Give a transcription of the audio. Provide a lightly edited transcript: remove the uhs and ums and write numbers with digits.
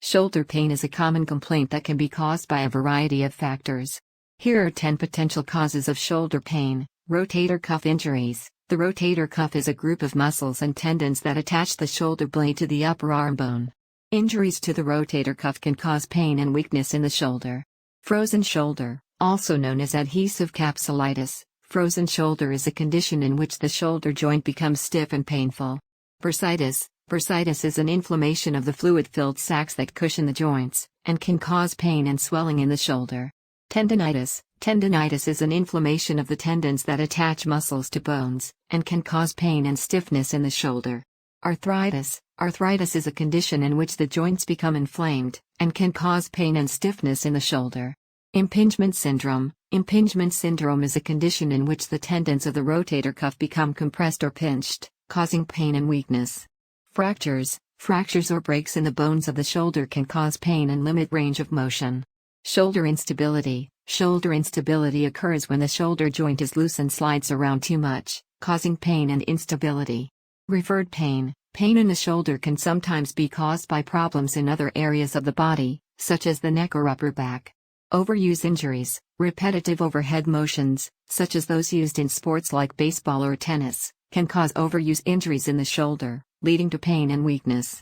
Shoulder pain is a common complaint that can be caused by a variety of factors. Here are 10 potential causes of shoulder pain. Rotator cuff injuries. The rotator cuff is a group of muscles and tendons that attach the shoulder blade to the upper arm bone. Injuries to the rotator cuff can cause pain and weakness in the shoulder. Frozen shoulder, also known as adhesive capsulitis. Frozen shoulder is a condition in which the shoulder joint becomes stiff and painful. Bursitis. Bursitis is an inflammation of the fluid-filled sacs that cushion the joints, and can cause pain and swelling in the shoulder. Tendonitis. Tendonitis is an inflammation of the tendons that attach muscles to bones, and can cause pain and stiffness in the shoulder. Arthritis. Arthritis is a condition in which the joints become inflamed, and can cause pain and stiffness in the shoulder. Impingement syndrome. Impingement syndrome is a condition in which the tendons of the rotator cuff become compressed or pinched, causing pain and weakness. Fractures. Fractures or breaks in the bones of the shoulder can cause pain and limit range of motion. Shoulder instability. Shoulder instability occurs when the shoulder joint is loose and slides around too much, causing pain and instability. Referred pain. Pain in the shoulder can sometimes be caused by problems in other areas of the body, such as the neck or upper back. Overuse injuries. Repetitive overhead motions, such as those used in sports like baseball or tennis, can cause overuse injuries in the shoulder, leading to pain and weakness.